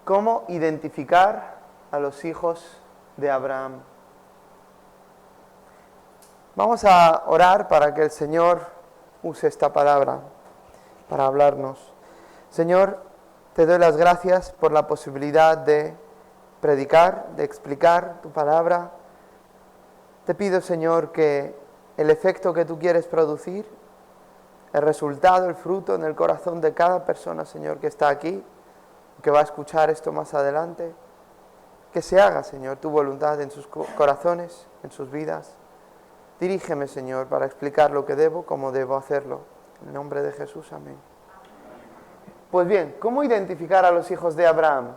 ¿Cómo identificar a los hijos de Abraham? Vamos a orar para que el Señor use esta palabra para hablarnos. Señor, te doy las gracias por la posibilidad de predicar, de explicar tu palabra. Te pido, Señor, que el efecto que tú quieres producir, el resultado, el fruto en el corazón de cada persona, Señor, que está aquí, que va a escuchar esto más adelante, que se haga, Señor, tu voluntad en sus corazones, en sus vidas. Dirígeme, Señor, para explicar lo que debo, cómo debo hacerlo. En el nombre de Jesús, amén. Pues bien, ¿cómo identificar a los hijos de Abraham?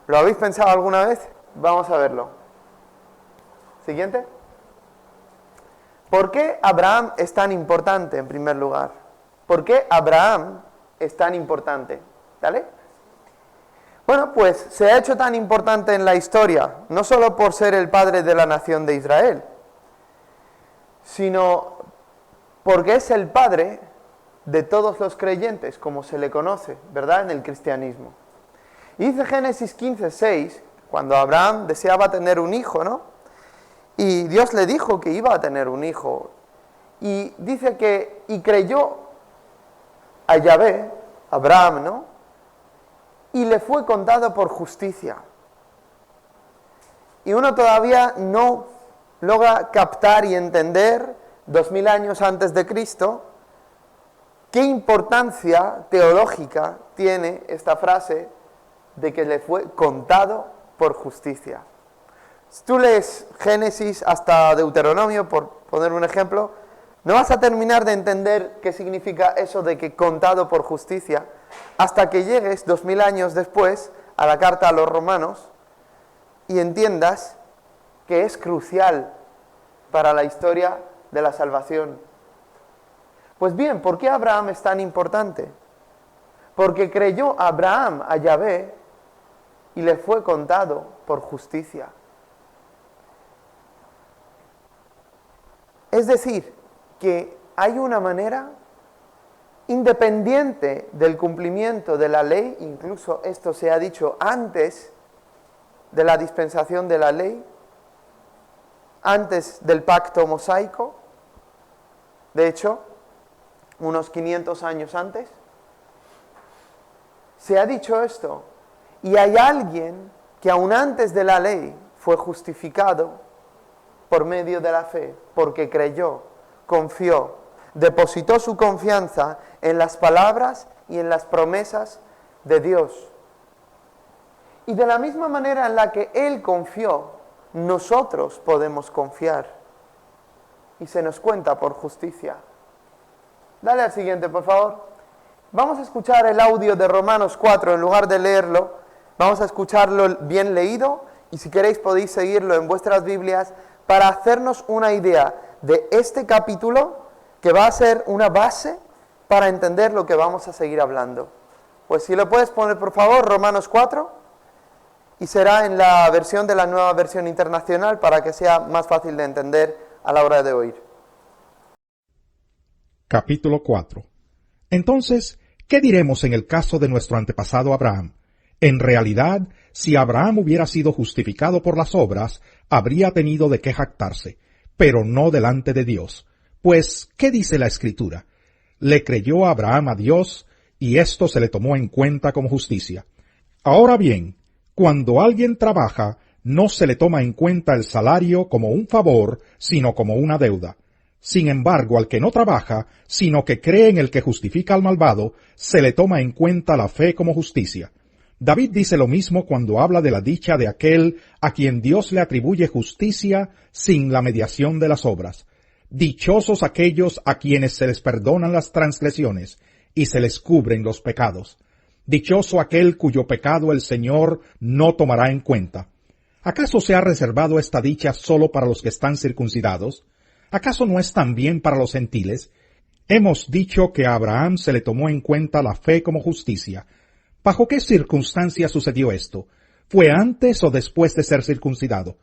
¿Lo habéis pensado alguna vez? Vamos a verlo. Siguiente. ¿Por qué Abraham es tan importante, en primer lugar? ¿Por qué Abraham es tan importante? ¿Vale? Bueno, pues se ha hecho tan importante en la historia, no solo por ser el padre de la nación de Israel, sino porque es el padre de todos los creyentes, como se le conoce, ¿verdad?, en el cristianismo. Y dice Génesis 15:6, cuando Abraham deseaba tener un hijo, ¿no? Y Dios le dijo que iba a tener un hijo. Y dice que, y creyó a Yahvé, Abraham, ¿no? Y le fue contado por justicia. Y uno todavía no logra captar y entender, 2000 años antes de Cristo, qué importancia teológica tiene esta frase de que le fue contado por justicia. Si tú lees Génesis hasta Deuteronomio, por poner un ejemplo, no vas a terminar de entender qué significa eso de que contado por justicia, hasta que llegues 2000 años después a la carta a los romanos y entiendas que es crucial para la historia de la salvación. Pues bien, ¿por qué Abraham es tan importante? Porque creyó Abraham a Yahvé y le fue contado por justicia. Es decir, que hay una manera independiente del cumplimiento de la ley, incluso esto se ha dicho antes de la dispensación de la ley, antes del pacto mosaico, de hecho, unos 500 años antes, se ha dicho esto, y hay alguien que aún antes de la ley fue justificado por medio de la fe, porque creyó, confió, depositó su confianza en las palabras y en las promesas de Dios. Y de la misma manera en la que Él confió, nosotros podemos confiar. Y se nos cuenta por justicia. Dale al siguiente, por favor. Vamos a escuchar el audio de Romanos 4, en lugar de leerlo, vamos a escucharlo bien leído, y si queréis podéis seguirlo en vuestras Biblias, para hacernos una idea de este capítulo, que va a ser una base para entender lo que vamos a seguir hablando. Pues si lo puedes poner, por favor, Romanos 4, y será en la versión de la Nueva Versión Internacional para que sea más fácil de entender a la hora de oír. Capítulo 4. Entonces, ¿qué diremos en el caso de nuestro antepasado Abraham? En realidad, si Abraham hubiera sido justificado por las obras, habría tenido de qué jactarse, pero no delante de Dios. Pues, ¿qué dice la Escritura? Le creyó Abraham a Dios, y esto se le tomó en cuenta como justicia. Ahora bien, cuando alguien trabaja, no se le toma en cuenta el salario como un favor, sino como una deuda. Sin embargo, al que no trabaja, sino que cree en el que justifica al malvado, se le toma en cuenta la fe como justicia. David dice lo mismo cuando habla de la dicha de aquel a quien Dios le atribuye justicia sin la mediación de las obras. Dichosos aquellos a quienes se les perdonan las transgresiones y se les cubren los pecados. Dichoso aquel cuyo pecado el Señor no tomará en cuenta. ¿Acaso se ha reservado esta dicha solo para los que están circuncidados? ¿Acaso no es también para los gentiles? Hemos dicho que a Abraham se le tomó en cuenta la fe como justicia. ¿Bajo qué circunstancia sucedió esto? ¿Fue antes o después de ser circuncidado?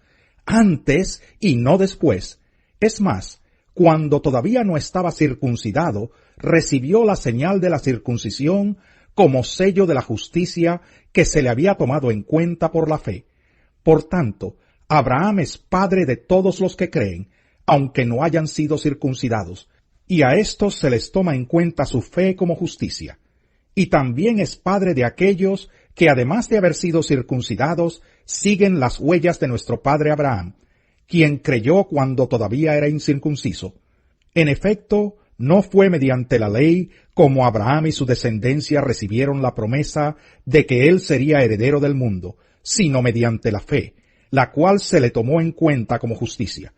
Antes y no después. Es más, cuando todavía no estaba circuncidado, recibió la señal de la circuncisión como sello de la justicia que se le había tomado en cuenta por la fe. Por tanto, Abraham es padre de todos los que creen, aunque no hayan sido circuncidados, y a estos se les toma en cuenta su fe como justicia. Y también es padre de aquellos que, además de haber sido circuncidados, siguen las huellas de nuestro padre Abraham, quien creyó cuando todavía era incircunciso. En efecto, no fue mediante la ley como Abraham y su descendencia recibieron la promesa de que él sería heredero del mundo, sino mediante la fe, la cual se le tomó en cuenta como justicia.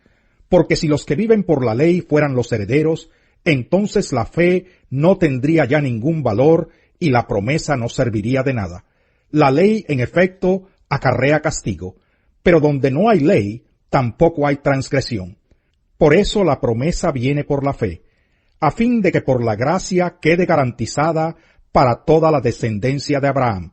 Porque si los que viven por la ley fueran los herederos, entonces la fe no tendría ya ningún valor y la promesa no serviría de nada. La ley, en efecto, acarrea castigo, pero donde no hay ley, tampoco hay transgresión. Por eso la promesa viene por la fe, a fin de que por la gracia quede garantizada para toda la descendencia de Abraham.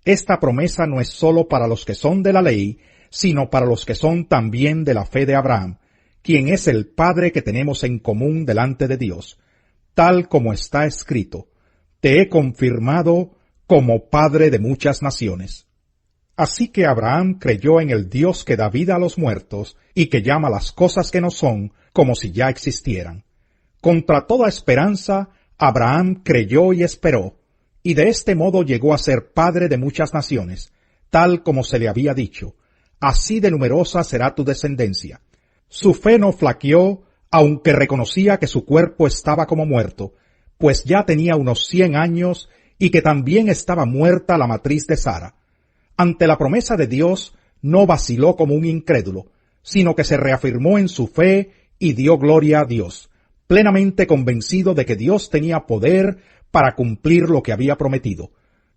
Esta promesa no es sólo para los que son de la ley, sino para los que son también de la fe de Abraham, quien es el Padre que tenemos en común delante de Dios, tal como está escrito: te he confirmado como Padre de muchas naciones. Así que Abraham creyó en el Dios que da vida a los muertos y que llama las cosas que no son como si ya existieran. Contra toda esperanza, Abraham creyó y esperó, y de este modo llegó a ser padre de muchas naciones, tal como se le había dicho: así de numerosa será tu descendencia. Su fe no flaqueó, aunque reconocía que su cuerpo estaba como muerto, pues ya tenía unos 100 años y que también estaba muerta la matriz de Sara. Ante la promesa de Dios, no vaciló como un incrédulo, sino que se reafirmó en su fe y dio gloria a Dios, plenamente convencido de que Dios tenía poder para cumplir lo que había prometido.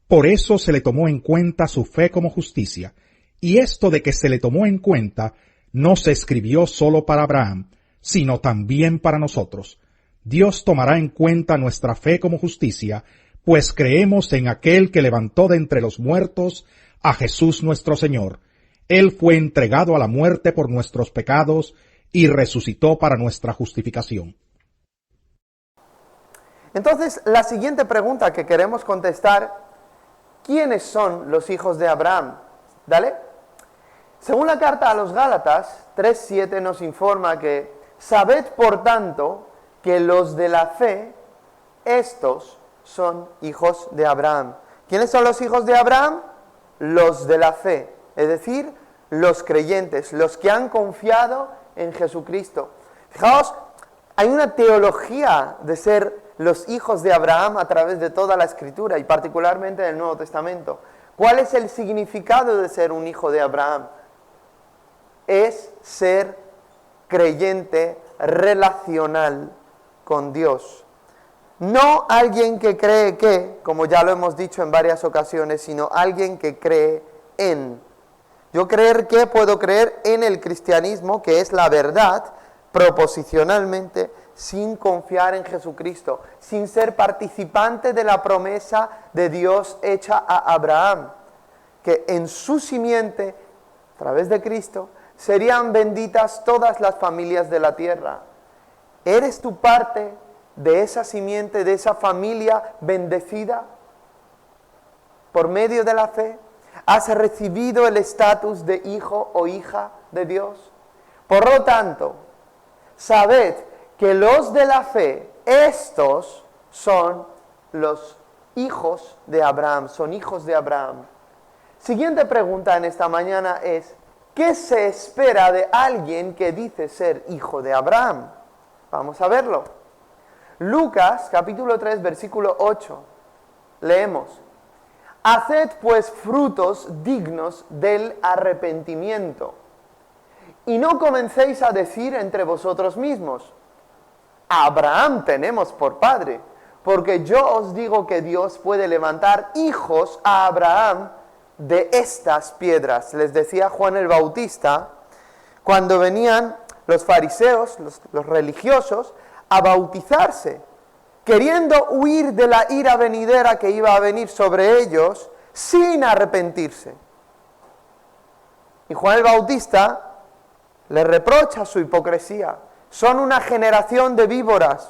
Por eso se le tomó en cuenta su fe como justicia, y esto de que se le tomó en cuenta no se escribió solo para Abraham, sino también para nosotros. Dios tomará en cuenta nuestra fe como justicia, pues creemos en aquel que levantó de entre los muertos a Jesús nuestro Señor. Él fue entregado a la muerte por nuestros pecados y resucitó para nuestra justificación. Entonces, la siguiente pregunta que queremos contestar: ¿quiénes son los hijos de Abraham? ¿Dale? Según la carta a los Gálatas 3:7 nos informa que: sabed por tanto que los de la fe, estos son hijos de Abraham. ¿Quiénes son los hijos de Abraham? Los de la fe, es decir, los creyentes, los que han confiado en Jesucristo. Fijaos, hay una teología de ser los hijos de Abraham a través de toda la Escritura y particularmente del Nuevo Testamento. ¿Cuál es el significado de ser un hijo de Abraham? Es ser creyente relacional con Dios. No alguien que cree que, como ya lo hemos dicho en varias ocasiones, sino alguien que cree en. Yo creer que puedo creer en el cristianismo, que es la verdad, proposicionalmente, sin confiar en Jesucristo, sin ser participante de la promesa de Dios hecha a Abraham, que en su simiente, a través de Cristo, serían benditas todas las familias de la tierra. ¿Eres tú parte de esa simiente, de esa familia bendecida por medio de la fe? ¿Has recibido el estatus de hijo o hija de Dios? Por lo tanto, sabed que los de la fe, estos son los hijos de Abraham, son hijos de Abraham. Siguiente pregunta en esta mañana es: ¿qué se espera de alguien que dice ser hijo de Abraham? Vamos a verlo. Lucas capítulo 3 versículo 8. Leemos: haced pues frutos dignos del arrepentimiento, y no comencéis a decir entre vosotros mismos: a Abraham tenemos por padre, porque yo os digo que Dios puede levantar hijos a Abraham de estas piedras. Les decía Juan el Bautista, cuando venían los fariseos, los religiosos, a bautizarse, queriendo huir de la ira venidera que iba a venir sobre ellos, sin arrepentirse. Y Juan el Bautista le reprocha su hipocresía. Son una generación de víboras,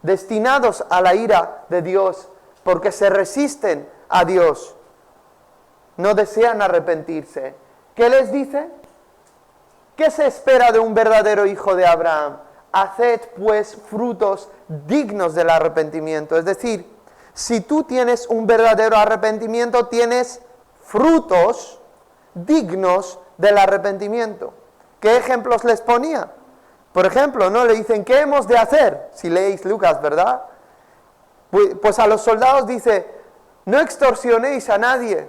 destinados a la ira de Dios porque se resisten a Dios, no desean arrepentirse. ¿Qué les dice? ¿Qué se espera de un verdadero hijo de Abraham? Haced pues frutos dignos del arrepentimiento. Es decir, si tú tienes un verdadero arrepentimiento, tienes frutos dignos del arrepentimiento. ¿Qué ejemplos les ponía? Por ejemplo, ¿no? Le dicen, ¿qué hemos de hacer? Si leéis Lucas, ¿verdad? Pues a los soldados dice, no extorsionéis a nadie,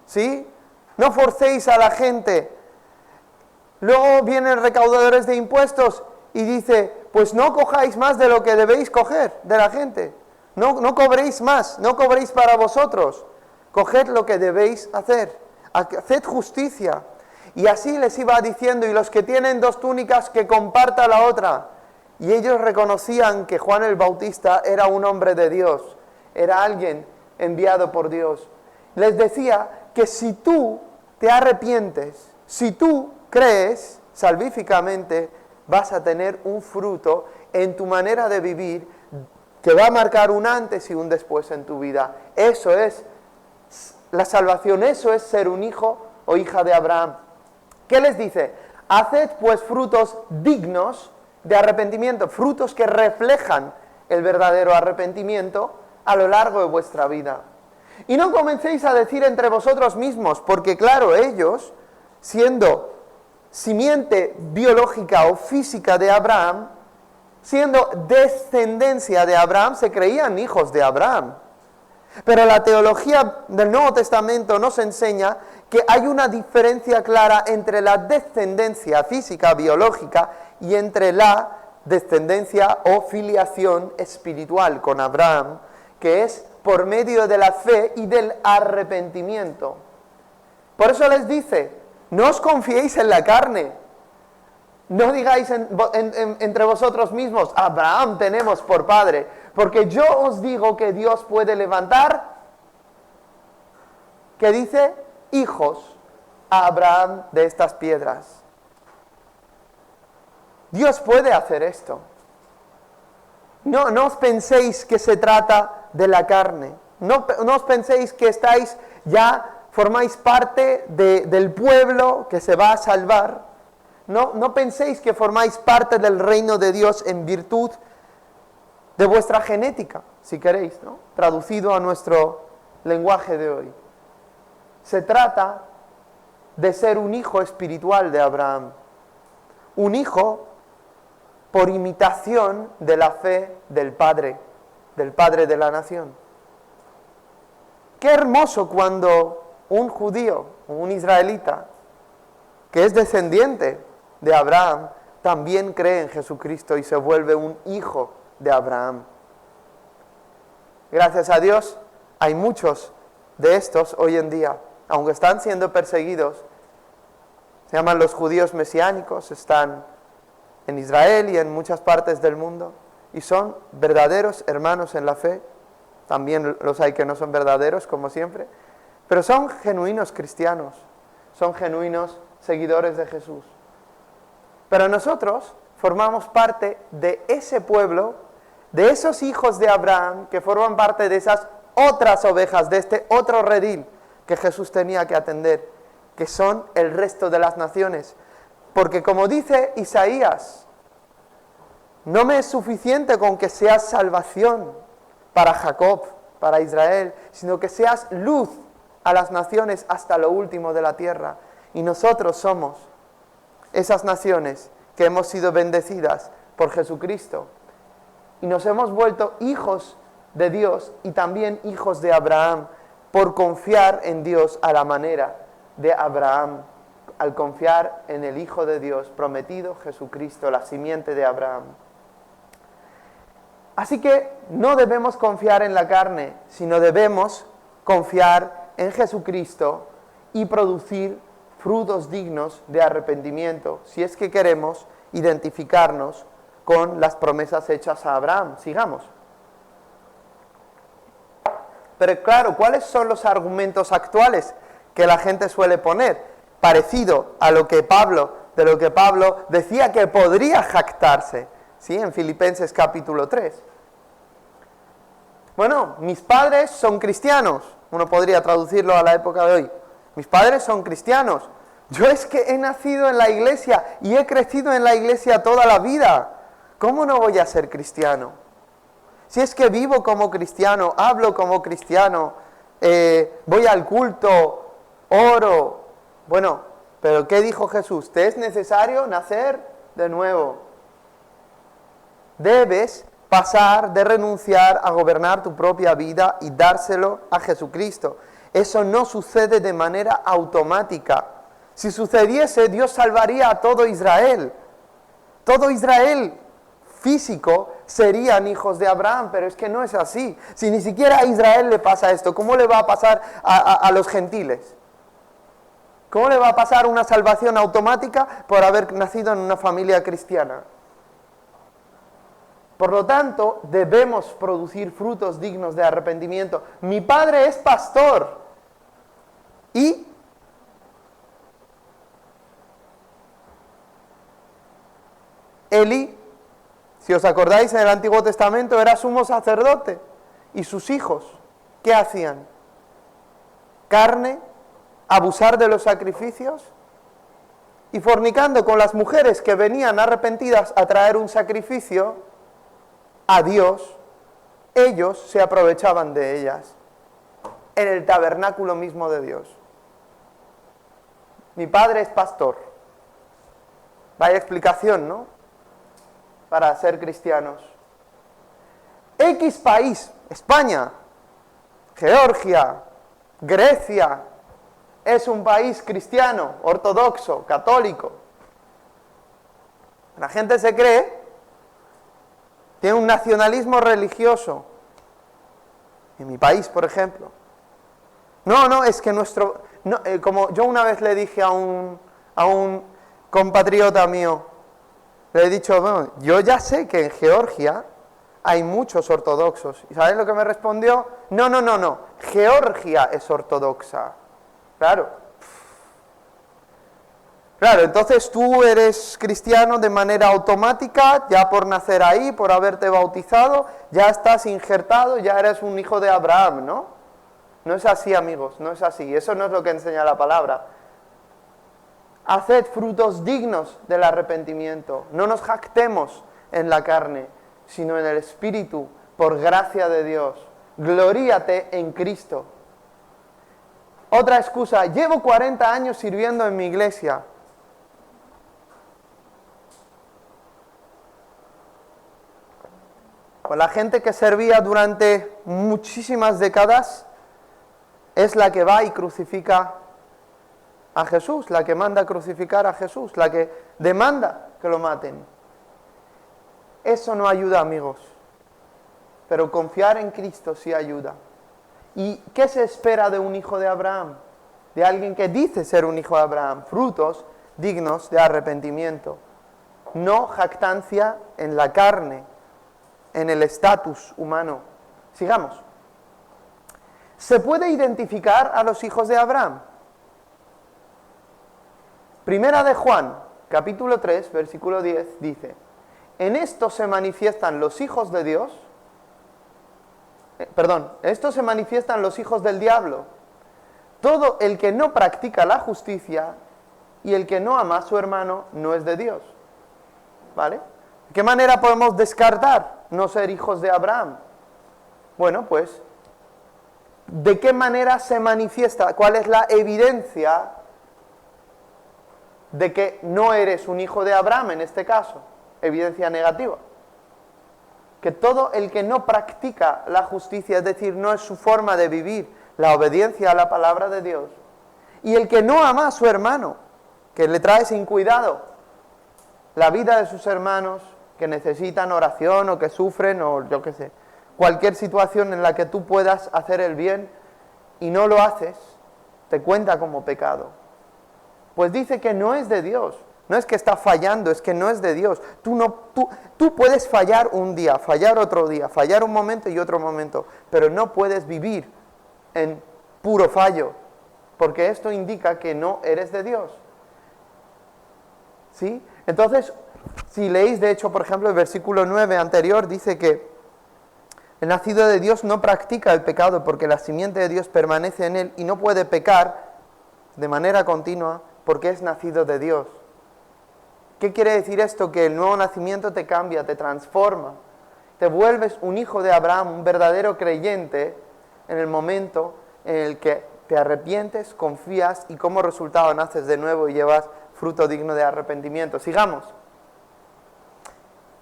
¿sí? No forcéis a la gente. Luego vienen recaudadores de impuestos y dice, pues no cojáis más de lo que debéis coger de la gente. No cobréis más, no cobréis para vosotros. Coged lo que debéis hacer. Haced justicia. Y así les iba diciendo, y los que tienen 2 túnicas, que comparta la otra. Y ellos reconocían que Juan el Bautista era un hombre de Dios, era alguien enviado por Dios. Les decía que si tú te arrepientes, si tú crees salvíficamente, vas a tener un fruto en tu manera de vivir que va a marcar un antes y un después en tu vida. Eso es la salvación, eso es ser un hijo o hija de Abraham. ¿Qué les dice? Haced pues frutos dignos de arrepentimiento, frutos que reflejan el verdadero arrepentimiento a lo largo de vuestra vida. Y no comencéis a decir entre vosotros mismos, porque claro, ellos, siendo simiente biológica o física de Abraham, siendo descendencia de Abraham, se creían hijos de Abraham. Pero la teología del Nuevo Testamento nos enseña que hay una diferencia clara entre la descendencia física, biológica, y entre la descendencia o filiación espiritual con Abraham, que es por medio de la fe y del arrepentimiento. Por eso les dice, no os confiéis en la carne, no digáis entre vosotros mismos, Abraham tenemos por padre, porque yo os digo que Dios puede levantar, ¿qué dice? Hijos a Abraham de estas piedras. Dios puede hacer esto. No os penséis que se trata de la carne. No os penséis que formáis parte del pueblo que se va a salvar. No penséis que formáis parte del reino de Dios en virtud de vuestra genética, si queréis, ¿no? Traducido a nuestro lenguaje de hoy. Se trata de ser un hijo espiritual de Abraham. Un hijo por imitación de la fe del Padre de la nación. Qué hermoso cuando un judío, un israelita, que es descendiente de Abraham, también cree en Jesucristo y se vuelve un hijo de Abraham. Gracias a Dios, hay muchos de estos hoy en día, aunque están siendo perseguidos. Se llaman los judíos mesiánicos, están en Israel y en muchas partes del mundo, y son verdaderos hermanos en la fe. También los hay que no son verdaderos, como siempre, pero son genuinos cristianos, son genuinos seguidores de Jesús. Pero nosotros formamos parte de ese pueblo, de esos hijos de Abraham, que forman parte de esas otras ovejas, de este otro redil que Jesús tenía que atender, que son el resto de las naciones. Porque como dice Isaías, no me es suficiente con que seas salvación para Jacob, para Israel, sino que seas luz a las naciones hasta lo último de la tierra. Y nosotros somos esas naciones que hemos sido bendecidas por Jesucristo. Y nos hemos vuelto hijos de Dios y también hijos de Abraham por confiar en Dios a la manera de Abraham, al confiar en el Hijo de Dios prometido, Jesucristo, la simiente de Abraham. Así que no debemos confiar en la carne, sino debemos confiar en Jesucristo y producir frutos dignos de arrepentimiento, si es que queremos identificarnos con las promesas hechas a Abraham. Sigamos. Pero claro, ¿cuáles son los argumentos actuales que la gente suele poner? Parecido a lo que Pablo decía que podría jactarse, ¿sí? En Filipenses capítulo 3. Bueno, mis padres son cristianos. Uno podría traducirlo a la época de hoy. Mis padres son cristianos. Yo es que he nacido en la iglesia y he crecido en la iglesia toda la vida. ¿Cómo no voy a ser cristiano? Si es que vivo como cristiano, hablo como cristiano, voy al culto, oro. Bueno, pero ¿qué dijo Jesús? Te es necesario nacer de nuevo. Debes pasar de renunciar a gobernar tu propia vida y dárselo a Jesucristo. Eso no sucede de manera automática. Si sucediese, Dios salvaría a todo Israel. Todo Israel físico serían hijos de Abraham, pero es que no es así. Si ni siquiera a Israel le pasa esto, ¿cómo le va a pasar a los gentiles? ¿Cómo le va a pasar una salvación automática por haber nacido en una familia cristiana? Por lo tanto, debemos producir frutos dignos de arrepentimiento. Mi padre es pastor. Y Eli, si os acordáis, en el Antiguo Testamento era sumo sacerdote. ¿Y sus hijos qué hacían? Carne, abusar de los sacrificios y fornicando con las mujeres que venían arrepentidas a traer un sacrificio a Dios, ellos se aprovechaban de ellas en el tabernáculo mismo de Dios. Mi padre es pastor. Vaya explicación, ¿no? Para ser cristianos. X país, España, Georgia, Grecia, es un país cristiano, ortodoxo, católico. La gente se cree, tiene un nacionalismo religioso. En mi país, por ejemplo. No, es que nuestro... No, como yo una vez le dije a un compatriota mío, le he dicho, bueno, yo ya sé que en Georgia hay muchos ortodoxos. ¿Y sabes lo que me respondió? No, Georgia es ortodoxa. Claro, entonces tú eres cristiano de manera automática, ya por nacer ahí, por haberte bautizado, ya estás injertado, ya eres un hijo de Abraham, ¿no? No es así, amigos, no es así. Eso no es lo que enseña la palabra. Haced frutos dignos del arrepentimiento. No nos jactemos en la carne, sino en el Espíritu, por gracia de Dios. Gloríate en Cristo. Otra excusa, llevo 40 años sirviendo en mi iglesia. Pues la gente que servía durante muchísimas décadas es la que va y crucifica a Jesús, la que manda a crucificar a Jesús, la que demanda que lo maten. Eso no ayuda, amigos, pero confiar en Cristo sí ayuda. ¿Y qué se espera de un hijo de Abraham? De alguien que dice ser un hijo de Abraham. Frutos dignos de arrepentimiento. No jactancia en la carne, en el estatus humano. Sigamos. ¿Se puede identificar a los hijos de Abraham? Primera de Juan, capítulo 3, versículo 10, dice: en esto se manifiestan los hijos de Dios. En esto se manifiestan los hijos del diablo. Todo el que no practica la justicia y el que no ama a su hermano no es de Dios. ¿Vale? ¿De qué manera podemos descartar no ser hijos de Abraham? Bueno, pues, ¿de qué manera se manifiesta? ¿Cuál es la evidencia de que no eres un hijo de Abraham en este caso? Evidencia negativa. Que todo el que no practica la justicia, es decir, no es su forma de vivir la obediencia a la palabra de Dios, y el que no ama a su hermano, que le trae sin cuidado la vida de sus hermanos, que necesitan oración o que sufren o yo qué sé, cualquier situación en la que tú puedas hacer el bien y no lo haces, te cuenta como pecado. Pues dice que no es de Dios. No es que está fallando, es que no es de Dios. Tú puedes fallar un día, fallar otro día, fallar un momento y otro momento, pero no puedes vivir en puro fallo, porque esto indica que no eres de Dios. ¿Sí? Entonces, si leéis, de hecho, por ejemplo, el versículo 9 anterior, dice que El nacido de Dios no practica el pecado porque la simiente de Dios permanece en él y no puede pecar de manera continua porque es nacido de Dios. ¿Qué quiere decir esto? Que el nuevo nacimiento te cambia, te transforma, te vuelves un hijo de Abraham, un verdadero creyente en el momento en el que te arrepientes, confías y como resultado naces de nuevo y llevas fruto digno de arrepentimiento. Sigamos.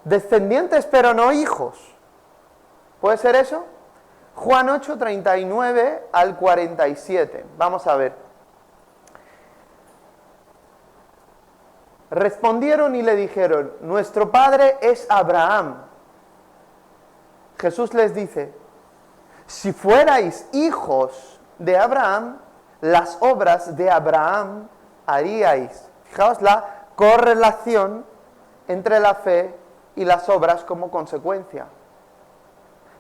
Descendientes pero no hijos. ¿Puede ser eso? Juan 8, 39 al 47. Vamos a ver. Respondieron y le dijeron, nuestro padre es Abraham. Jesús les dice, si fuerais hijos de Abraham, las obras de Abraham haríais. Fijaos la correlación entre la fe y las obras como consecuencia.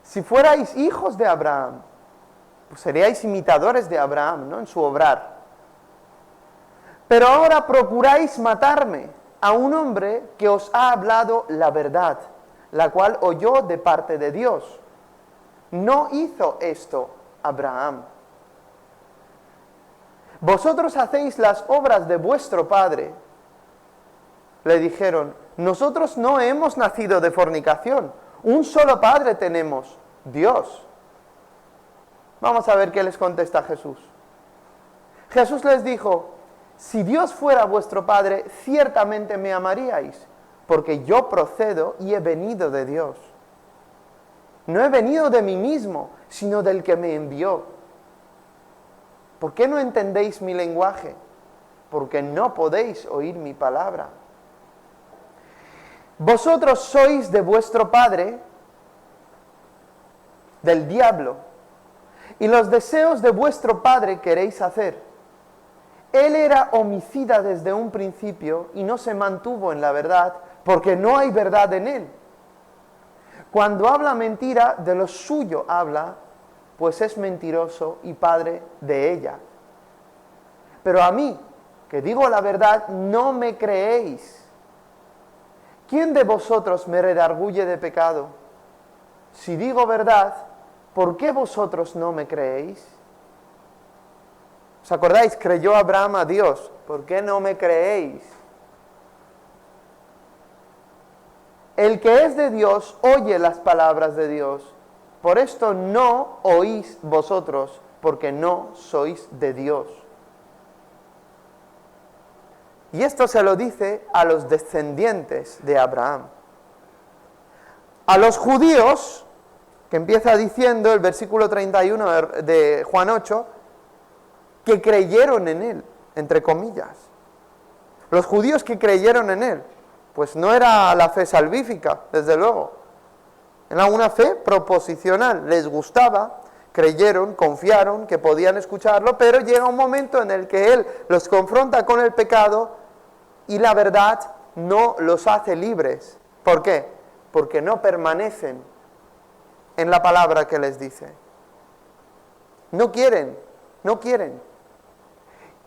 Si fuerais hijos de Abraham, pues seríais imitadores de Abraham, ¿no? En su obrar. Pero ahora procuráis matarme, a un hombre que os ha hablado la verdad, la cual oyó de parte de Dios. No hizo esto Abraham. Vosotros hacéis las obras de vuestro padre. Le dijeron, nosotros no hemos nacido de fornicación. Un solo Padre tenemos, Dios. Vamos a ver qué les contesta Jesús. Jesús les dijo, si Dios fuera vuestro Padre, ciertamente me amaríais, porque yo procedo y he venido de Dios. No he venido de mí mismo, sino del que me envió. ¿Por qué no entendéis mi lenguaje? Porque no podéis oír mi palabra. Vosotros sois de vuestro padre, del diablo, y los deseos de vuestro padre queréis hacer. Él era homicida desde un principio y no se mantuvo en la verdad, porque no hay verdad en él. Cuando habla mentira, de lo suyo habla, pues es mentiroso y padre de ella. Pero a mí, que digo la verdad, no me creéis. ¿Quién de vosotros me redarguye de pecado? Si digo verdad, ¿por qué vosotros no me creéis? ¿Os acordáis? Creyó Abraham a Dios. ¿Por qué no me creéis? El que es de Dios oye las palabras de Dios. Por esto no oís vosotros, porque no sois de Dios. Y esto se lo dice a los descendientes de Abraham. A los judíos, que empieza diciendo el versículo 31 de Juan 8, que creyeron en él, entre comillas. Los judíos que creyeron en él, pues no era la fe salvífica, desde luego. Era una fe proposicional, les gustaba, creyeron, confiaron que podían escucharlo, pero llega un momento en el que él los confronta con el pecado y la verdad no los hace libres. ¿Por qué? Porque no permanecen en la palabra que les dice. No quieren.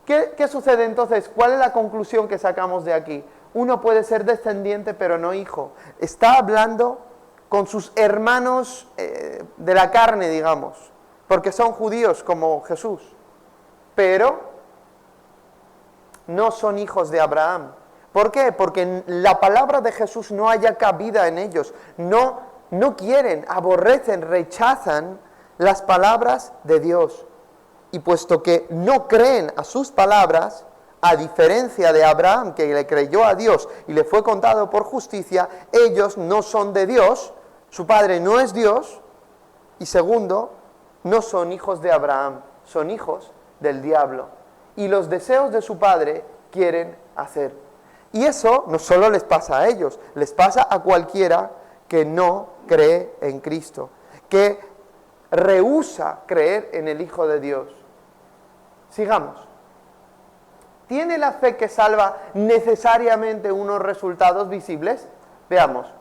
¿Qué sucede entonces? ¿Cuál es la conclusión que sacamos de aquí? Uno puede ser descendiente pero no hijo. Está hablando con sus hermanos de la carne, digamos, porque son judíos como Jesús, pero no son hijos de Abraham. ¿Por qué? Porque la palabra de Jesús no haya cabida en ellos. No quieren, aborrecen, rechazan las palabras de Dios. Y puesto que no creen a sus palabras, a diferencia de Abraham, que le creyó a Dios y le fue contado por justicia, ellos no son de Dios, su padre no es Dios, y segundo, no son hijos de Abraham, son hijos del diablo. Y los deseos de su padre quieren hacer. Y eso no solo les pasa a ellos, les pasa a cualquiera que no cree en Cristo, que rehúsa creer en el Hijo de Dios. Sigamos. ¿Tiene la fe que salva necesariamente unos resultados visibles? Veamos.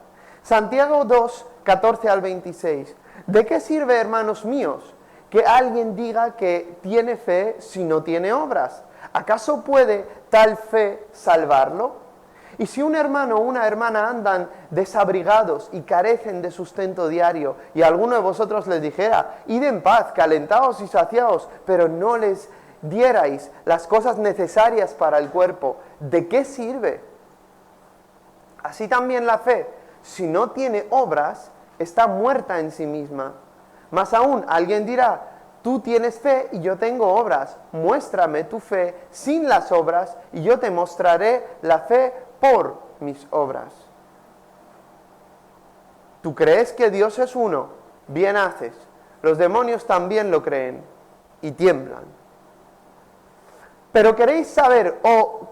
Santiago 2, 14 al 26. ¿De qué sirve, hermanos míos, que alguien diga que tiene fe si no tiene obras? ¿Acaso puede tal fe salvarlo? Y si un hermano o una hermana andan desabrigados y carecen de sustento diario, y alguno de vosotros les dijera, id en paz, calentaos y saciaos, pero no les dierais las cosas necesarias para el cuerpo, ¿de qué sirve? Así también la fe, si no tiene obras, está muerta en sí misma. Más aún, alguien dirá, tú tienes fe y yo tengo obras, muéstrame tu fe sin las obras y yo te mostraré la fe por mis obras. ¿Tú crees que Dios es uno? Bien haces. Los demonios también lo creen y tiemblan. Pero quieres saber, oh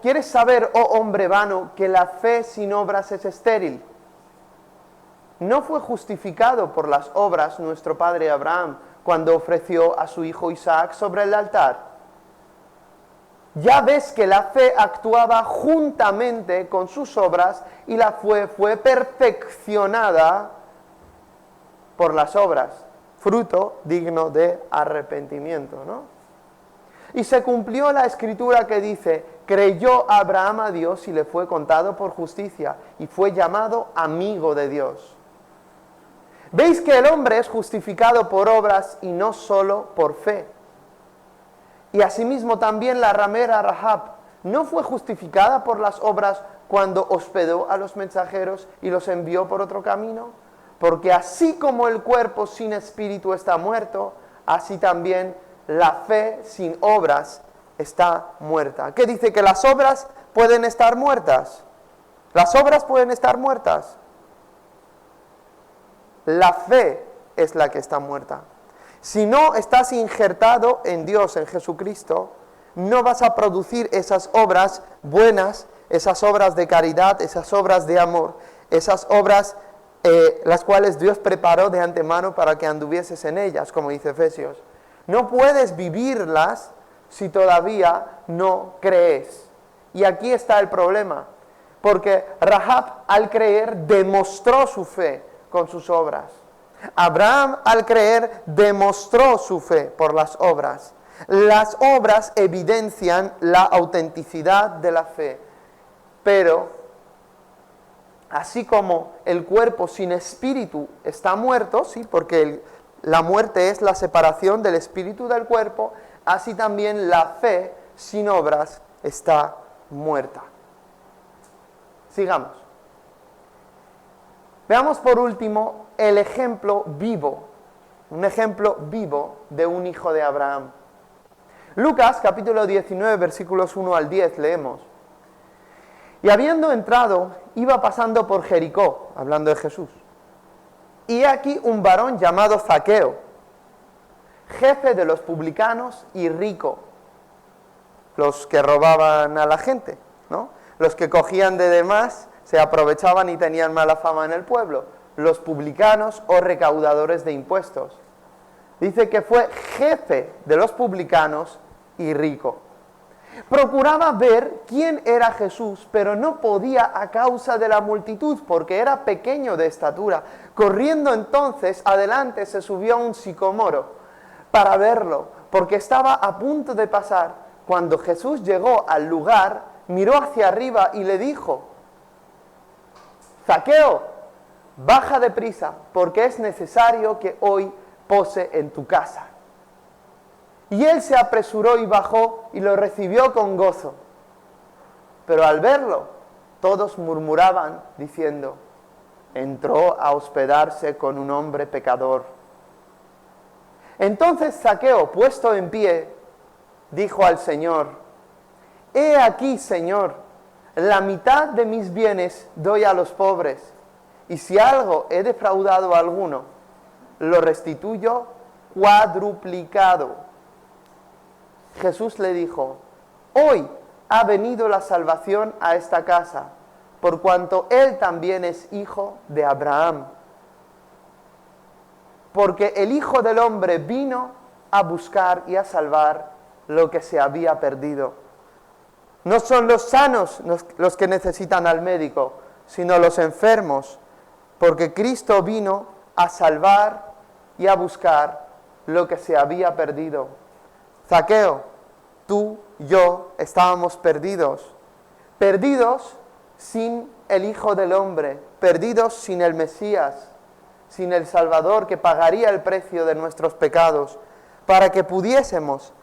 hombre vano, que la fe sin obras es estéril. ¿No fue justificado por las obras nuestro padre Abraham cuando ofreció a su hijo Isaac sobre el altar? Ya ves que la fe actuaba juntamente con sus obras y la fe fue perfeccionada por las obras, fruto digno de arrepentimiento, ¿no? Y se cumplió la escritura que dice, creyó Abraham a Dios y le fue contado por justicia y fue llamado amigo de Dios. ¿Veis que el hombre es justificado por obras y no solo por fe? Y asimismo también la ramera Rahab no fue justificada por las obras cuando hospedó a los mensajeros y los envió por otro camino. Porque así como el cuerpo sin espíritu está muerto, así también la fe sin obras está muerta. ¿Qué dice? Que las obras pueden estar muertas. Las obras pueden estar muertas. La fe es la que está muerta. Si no estás injertado en Dios, en Jesucristo, no vas a producir esas obras buenas, esas obras de caridad, esas obras de amor, esas obras las cuales Dios preparó de antemano para que anduvieses en ellas, como dice Efesios. No puedes vivirlas si todavía no crees. Y aquí está el problema, porque Rahab al creer demostró su fe con sus obras. Abraham al creer demostró su fe por las obras. Las obras evidencian la autenticidad de la fe, pero así como el cuerpo sin espíritu está muerto, ¿sí? Porque la muerte es la separación del espíritu del cuerpo, así también la fe sin obras está muerta. Sigamos. Veamos por último el ejemplo vivo, un ejemplo vivo de un hijo de Abraham. Lucas capítulo 19 versículos 1 al 10 leemos. Y habiendo entrado, iba pasando por Jericó, hablando de Jesús. Y he aquí un varón llamado Zaqueo, jefe de los publicanos y rico, los que robaban a la gente, ¿no? Los que cogían de demás, se aprovechaban y tenían mala fama en el pueblo, los publicanos o recaudadores de impuestos. Dice que fue jefe de los publicanos y rico. Procuraba ver quién era Jesús, pero no podía a causa de la multitud, porque era pequeño de estatura. Corriendo entonces adelante se subió a un sicomoro para verlo, porque estaba a punto de pasar. Cuando Jesús llegó al lugar, miró hacia arriba y le dijo: Zaqueo, baja deprisa, porque es necesario que hoy pose en tu casa. Y él se apresuró y bajó y lo recibió con gozo. Pero al verlo, todos murmuraban diciendo: entró a hospedarse con un hombre pecador. Entonces Zaqueo, puesto en pie, dijo al Señor: he aquí, Señor, la mitad de mis bienes doy a los pobres, y si algo he defraudado a alguno, lo restituyo cuadruplicado. Jesús le dijo: hoy ha venido la salvación a esta casa, por cuanto él también es hijo de Abraham. Porque el Hijo del Hombre vino a buscar y a salvar lo que se había perdido. No son los sanos los que necesitan al médico, sino los enfermos, porque Cristo vino a salvar y a buscar lo que se había perdido. Zaqueo, tú, yo, estábamos perdidos sin el Hijo del Hombre, perdidos sin el Mesías, sin el Salvador que pagaría el precio de nuestros pecados, para que pudiésemos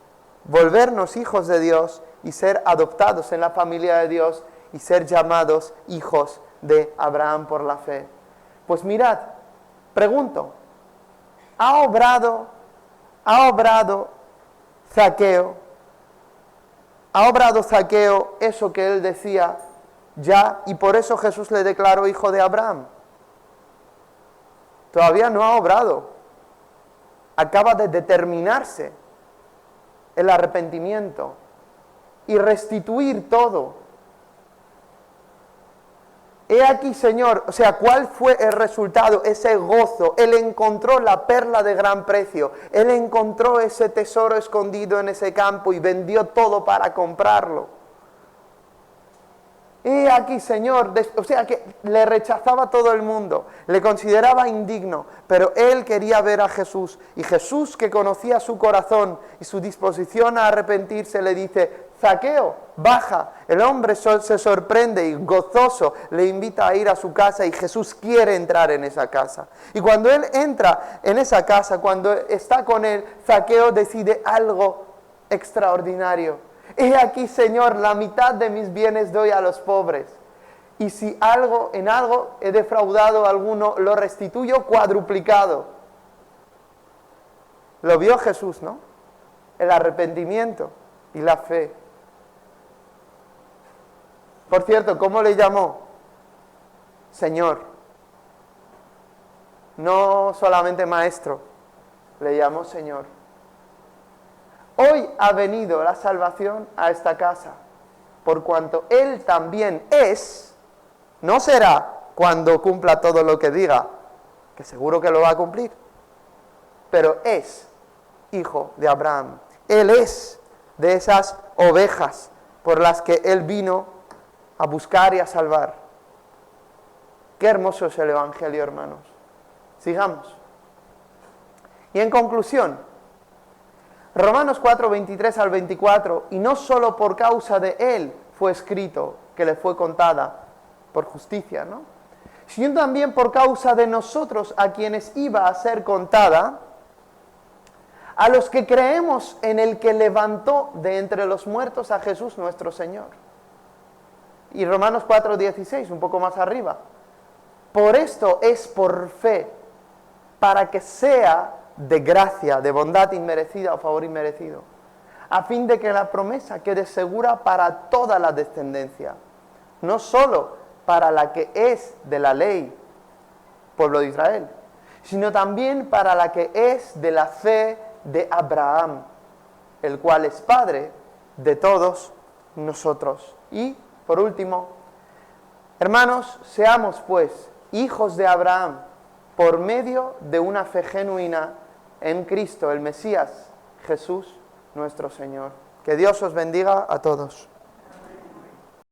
volvernos hijos de Dios y ser adoptados en la familia de Dios y ser llamados hijos de Abraham por la fe. Pues mirad, pregunto, ¿ha obrado Zaqueo? ¿Ha obrado Zaqueo eso que él decía ya y por eso Jesús le declaró hijo de Abraham? Todavía no ha obrado. Acaba de determinarse el arrepentimiento y restituir todo. He aquí, Señor, o sea, ¿cuál fue el resultado? Ese gozo. Él encontró la perla de gran precio. Él encontró ese tesoro escondido en ese campo y vendió todo para comprarlo. He aquí, Señor, o sea que le rechazaba todo el mundo, le consideraba indigno, pero él quería ver a Jesús. Y Jesús, que conocía su corazón y su disposición a arrepentirse, le dice: Zaqueo, baja. El hombre se sorprende y gozoso le invita a ir a su casa y Jesús quiere entrar en esa casa. Y cuando él entra en esa casa, cuando está con él, Zaqueo decide algo extraordinario. He aquí, Señor, la mitad de mis bienes doy a los pobres. Y si en algo he defraudado a alguno, lo restituyo cuadruplicado. Lo vio Jesús, ¿no? El arrepentimiento y la fe. Por cierto, ¿cómo le llamó? Señor. No solamente maestro, le llamó Señor. Hoy ha venido la salvación a esta casa, por cuanto Él también es, no será cuando cumpla todo lo que diga, que seguro que lo va a cumplir, pero es hijo de Abraham. Él es de esas ovejas por las que Él vino a buscar y a salvar. Qué hermoso es el Evangelio, hermanos. Sigamos. Y en conclusión, Romanos 4, 23 al 24, y no solo por causa de él fue escrito, que le fue contada por justicia, ¿no? Sino también por causa de nosotros, a quienes iba a ser contada, a los que creemos en el que levantó de entre los muertos a Jesús nuestro Señor. Y Romanos 4, 16, un poco más arriba. Por esto es por fe, para que sea de gracia, de bondad inmerecida o favor inmerecido, a fin de que la promesa quede segura para toda la descendencia, no solo para la que es de la ley, pueblo de Israel, sino también para la que es de la fe de Abraham, el cual es Padre de todos nosotros. Y, por último, hermanos, seamos pues hijos de Abraham por medio de una fe genuina en Cristo, el Mesías, Jesús, nuestro Señor. Que Dios os bendiga a todos.